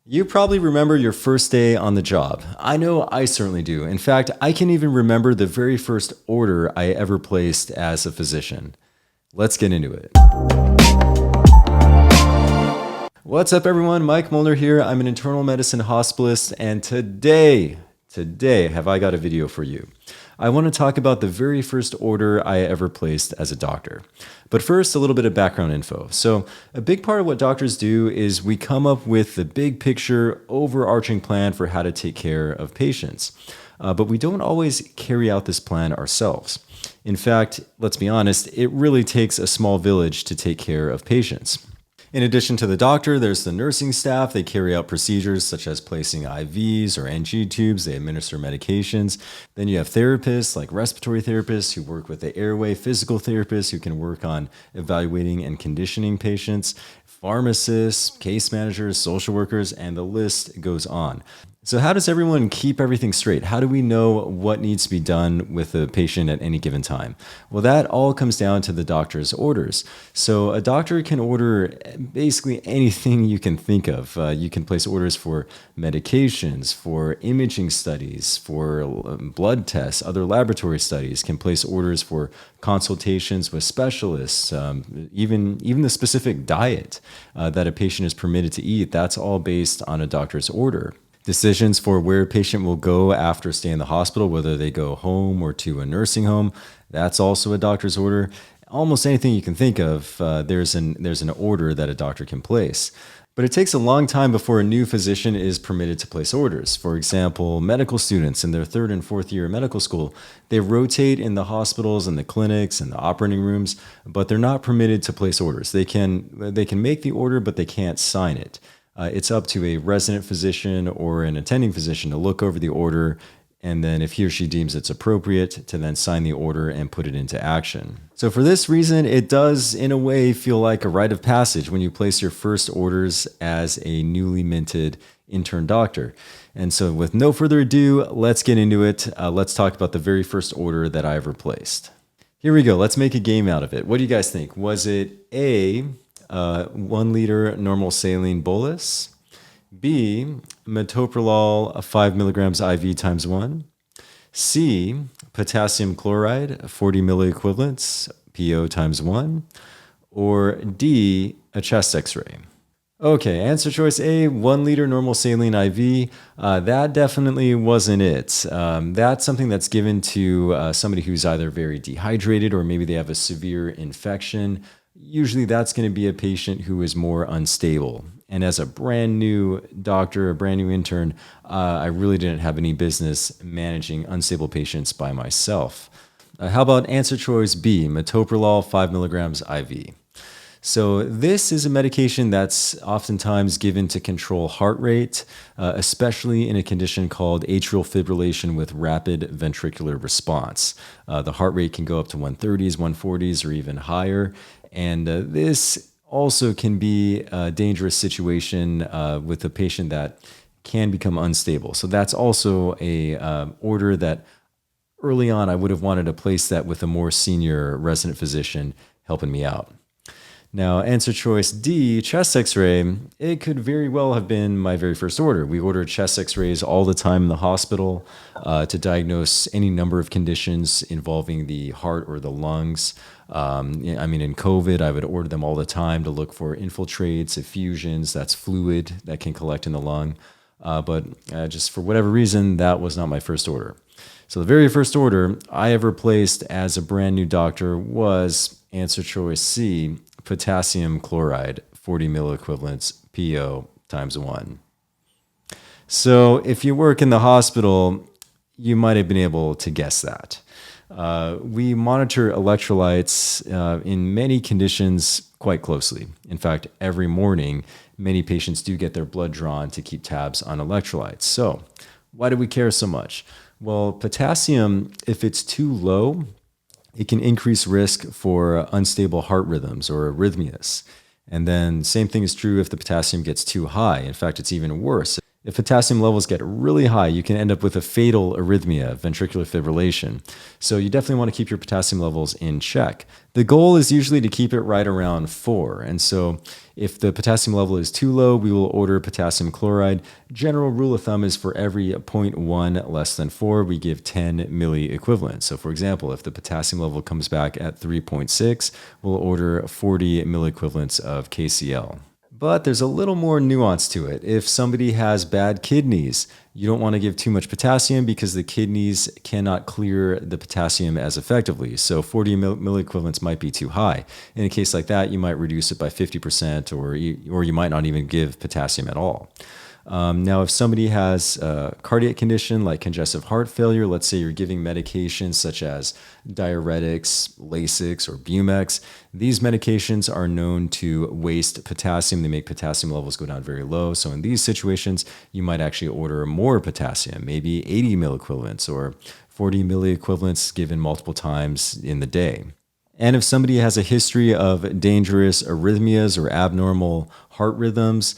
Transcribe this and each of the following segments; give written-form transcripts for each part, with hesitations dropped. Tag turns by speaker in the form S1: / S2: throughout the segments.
S1: You probably remember your first day on the job. I know I certainly do. In fact, I can even remember the very first order I ever placed as a physician. Let's get into it. What's up, everyone? Mike Molnar here. I'm an internal medicine hospitalist, and today have I got a video for you. I want to talk about the very first order I ever placed as a doctor. But first, a little bit of background info. So a big part of what doctors do is we come up with the big picture, overarching plan for how to take care of patients. But we don't always carry out this plan ourselves. In fact, let's be honest, it really takes a small village to take care of patients. In addition to the doctor, there's the nursing staff. They carry out procedures such as placing IVs or NG tubes. They administer medications. Then you have therapists like respiratory therapists who work with the airway, physical therapists who can work on evaluating and conditioning patients, pharmacists, case managers, social workers, and the list goes on. So how does everyone keep everything straight? How do we know what needs to be done with a patient at any given time? Well, that all comes down to the doctor's orders. So a doctor can order basically anything you can think of. You can place orders for medications, for imaging studies, for blood tests, other laboratory studies, can place orders for consultations with specialists, even the specific diet that a patient is permitted to eat. That's all based on a doctor's order. Decisions for where a patient will go after staying in the hospital, whether they go home or to a nursing home, that's also a doctor's order. Almost anything you can think of, there's an order that a doctor can place. But it takes a long time before a new physician is permitted to place orders. For example, medical students in their third and fourth year of medical school, they rotate in the hospitals and the clinics and the operating rooms, but they're not permitted to place orders. They can make the order, but they can't sign it. It's up to a resident physician or an attending physician to look over the order, and then if he or she deems it's appropriate, to then sign the order and put it into action. So for this reason, it does in a way feel like a rite of passage when you place your first orders as a newly minted intern doctor. And so with no further ado, let's get into it. Let's talk about the very first order that I ever placed. Here we go. Let's make a game out of it. What do you guys think? Was it A, 1 liter normal saline bolus, B, metoprolol 5 milligrams IV times 1, C, potassium chloride 40 milliequivalents PO times 1, or D, a chest x-ray. Okay, answer choice A, 1 liter normal saline IV. That definitely wasn't it. That's something that's given to somebody who's either very dehydrated or maybe they have a severe infection. Usually that's going to be a patient who is more unstable. And as a brand new doctor, a brand new intern, I really didn't have any business managing unstable patients by myself. How about answer choice B, metoprolol 5 milligrams IV? So this is a medication that's oftentimes given to control heart rate, especially in a condition called atrial fibrillation with rapid ventricular response. The heart rate can go up to 130s, 140s, or even higher. And this also can be a dangerous situation with a patient that can become unstable. So that's also a order that early on I would have wanted to place that with a more senior resident physician helping me out. Now, answer choice D, chest x-ray, it could very well have been my very first order. We ordered chest x-rays all the time in the hospital to diagnose any number of conditions involving the heart or the lungs. In COVID, I would order them all the time to look for infiltrates, effusions, that's fluid that can collect in the lung. But just for whatever reason, that was not my first order. So the very first order I ever placed as a brand new doctor was answer choice C, potassium chloride, 40 milliequivalents PO times 1. So if you work in the hospital, you might have been able to guess that. We monitor electrolytes in many conditions quite closely. In fact, every morning, many patients do get their blood drawn to keep tabs on electrolytes. So why do we care so much? Well, potassium, if it's too low, it can increase risk for unstable heart rhythms or arrhythmias. And then same thing is true if the potassium gets too high. In fact, it's even worse. If potassium levels get really high, you can end up with a fatal arrhythmia, ventricular fibrillation. So you definitely want to keep your potassium levels in check. The goal is usually to keep it right around 4. And so if the potassium level is too low, we will order potassium chloride. General rule of thumb is for every 0.1 less than 4, we give 10 milliequivalents. So for example, if the potassium level comes back at 3.6, we'll order 40 milliequivalents of KCl. But there's a little more nuance to it. If somebody has bad kidneys, you don't want to give too much potassium because the kidneys cannot clear the potassium as effectively. So 40 milliequivalents might be too high. In a case like that, you might reduce it by 50% or you might not even give potassium at all. Now, if somebody has a cardiac condition like congestive heart failure, let's say you're giving medications such as diuretics, Lasix, or Bumex, these medications are known to waste potassium. They make potassium levels go down very low. So in these situations, you might actually order more potassium, maybe 80 milliequivalents or 40 milliequivalents given multiple times in the day. And if somebody has a history of dangerous arrhythmias or abnormal heart rhythms,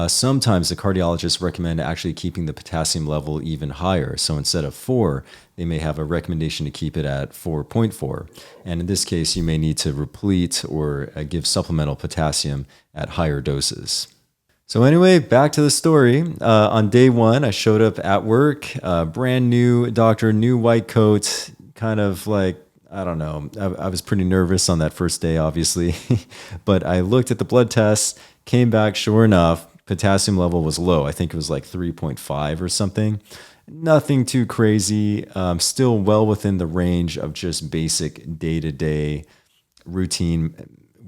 S1: sometimes the cardiologists recommend actually keeping the potassium level even higher. So instead of 4, they may have a recommendation to keep it at 4.4. And in this case, you may need to replete or give supplemental potassium at higher doses. So anyway, back to the story. On day 1, I showed up at work, brand new doctor, new white coat, kind of like, I don't know. I was pretty nervous on that first day, obviously, but I looked at the blood tests, came back, sure enough, potassium level was low. I think it was like 3.5 or something. Nothing too crazy. Still well within the range of just basic day-to-day routine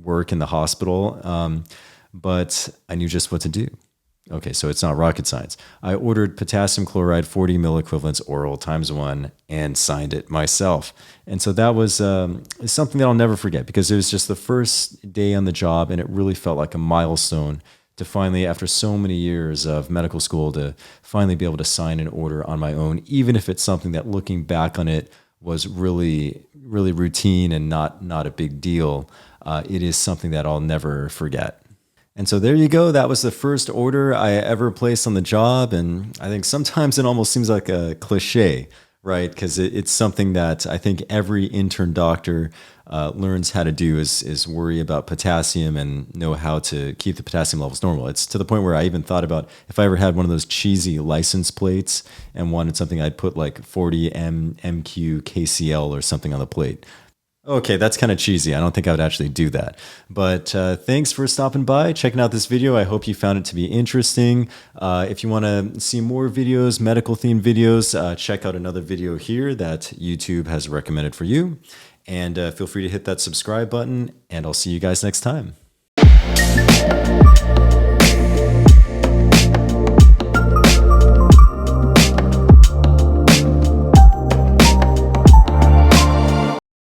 S1: work in the hospital. But I knew just what to do. Okay, so it's not rocket science. I ordered potassium chloride 40 milliequivalents oral ×1 and signed it myself. And so that was something that I'll never forget because it was just the first day on the job and it really felt like a milestone to finally, after so many years of medical school, to finally be able to sign an order on my own, even if it's something that looking back on it was really, really routine and not a big deal. It is something that I'll never forget. And so there you go. That was the first order I ever placed on the job. And I think sometimes it almost seems like a cliche, right? Because it's something that I think every intern doctor learns how to do is worry about potassium and know how to keep the potassium levels normal. It's to the point where I even thought about if I ever had one of those cheesy license plates and wanted something, I'd put like 40 𝐒𝐬𝐄𝐓 or something on the plate. Okay, that's kind of cheesy. I don't think I would actually do that. But thanks for stopping by, checking out this video. I hope you found it to be interesting. If you want to see more videos, medical themed videos, check out another video here that YouTube has recommended for you. And feel free to hit that subscribe button, and I'll see you guys next time.